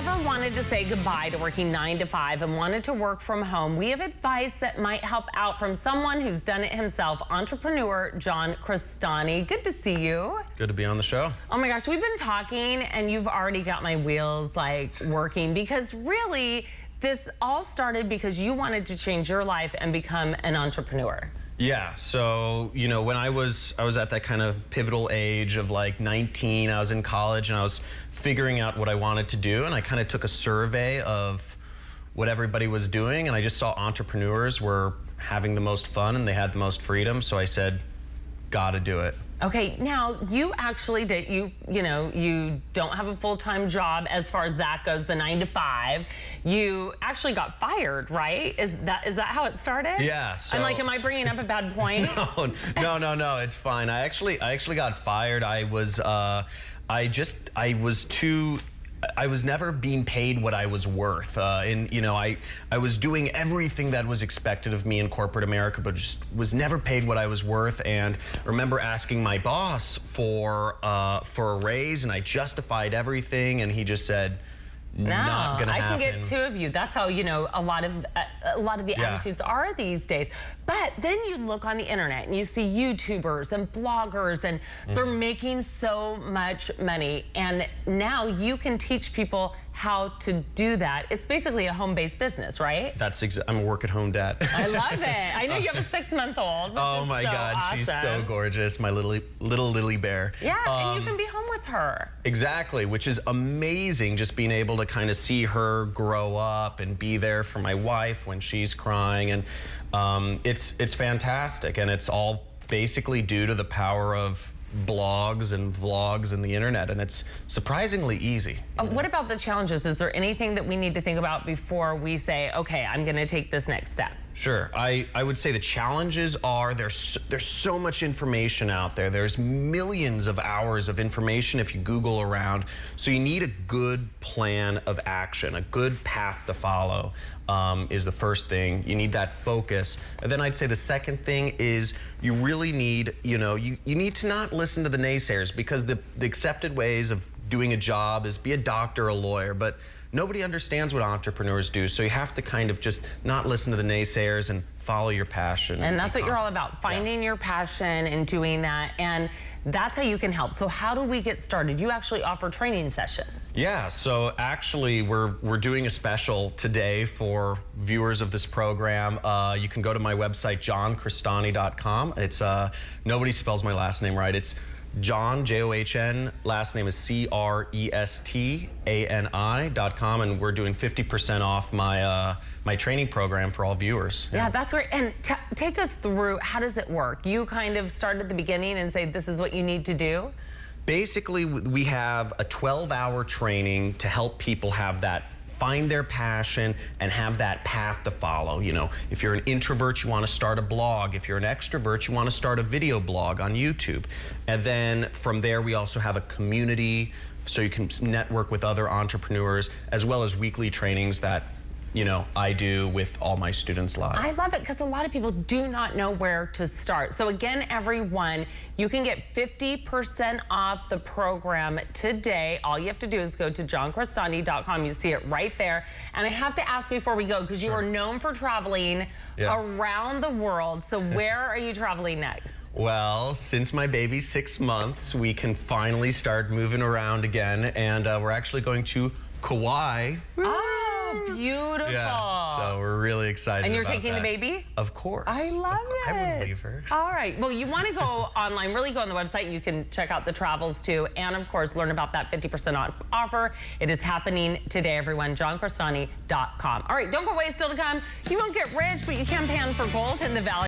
ever wanted to say goodbye to working 9 to 5 and wanted to work from home, we have advice that might help out from someone who's done it himself, entrepreneur John Crestani. Good to see you. Good to be on the show. Oh my gosh, we've been talking and you've already got my wheels like working, because really this all started because you wanted to change your life and become an entrepreneur. Yeah, so, you know, when I was at that kind of pivotal age of like 19, I was in college and I was figuring out what I wanted to do, and I kind of took a survey of what everybody was doing, and I just saw entrepreneurs were having the most fun and they had the most freedom, so I said, gotta do it. Okay, now you actually did, you don't have a full-time job as far as that goes, the 9 to 5. You actually got fired, right? Is that how it started? Yeah. So, I'm like, am I bringing up a bad point? No, it's fine. I actually got fired. I was never being paid what I was worth. I was doing everything that was expected of me in corporate America, but just was never paid what I was worth. And I remember asking my boss for a raise, and I justified everything, and he just said, not gonna happen. I can get two of you. That's how, a lot of the attitudes are these days. But then you look on the internet and you see YouTubers and bloggers, and they're making so much money. And now you can teach people how to do that. It's basically a home-based business, right? I'm a work-at-home dad. I love it. I know you have a 6-month-old. Oh my God, awesome. She's so gorgeous, my little lily bear. Yeah, and you can be home with her. Exactly, which is amazing, just being able to kind of see her grow up and be there for my wife when she's crying, and it's fantastic, and it's all basically due to the power of blogs and vlogs and the internet, and it's surprisingly easy. What about the challenges? Is there anything that we need to think about before we say, okay, I'm gonna take this next step? Sure. I would say the challenges are there's so much information out there. There's millions of hours of information if you Google around. So you need a good plan of action, a good path to follow is the first thing. You need that focus. And then I'd say the second thing is you really need, you need to not listen to the naysayers, because the accepted ways of doing a job is be a doctor, a lawyer, but nobody understands what entrepreneurs do, so you have to kind of just not listen to the naysayers and follow your passion. And that's what you're all about, finding your passion and doing that, and that's how you can help. So how do we get started? You actually offer training sessions. Yeah, so actually we're doing a special today for viewers of this program. You can go to my website, johncrestani.com. It's, nobody spells my last name right. It's John, John, last name is Crestani.com, and we're doing 50% off my my training program for all viewers. Yeah, that's great. And take us through, how does it work? You kind of start at the beginning and say, this is what you need to do? Basically, we have a 12-hour training to help people find their passion and have that path to follow. If you're an introvert, you want to start a blog. If you're an extrovert, you want to start a video blog on YouTube. And then from there, we also have a community, so you can network with other entrepreneurs, as well as weekly trainings that I do with all my students live. I love it, because a lot of people do not know where to start. So again, everyone, you can get 50% off the program today. All you have to do is go to johncrestani.com. You see it right there. And I have to ask before we go, because you are known for traveling around the world. So where are you traveling next? Well, since my baby's 6 months, we can finally start moving around again. And we're actually going to Kauai. Beautiful. Yeah, so we're really excited. And you're about taking that. the baby? Of course. I love it. I wouldn't leave her. All right. Well, you want to go online, really go on the website. You can check out the travels too. And of course, learn about that 50% off offer. It is happening today, everyone. johncrestani.com. All right. Don't go away. Still to come. You won't get rich, but you can pan for gold in the Valley.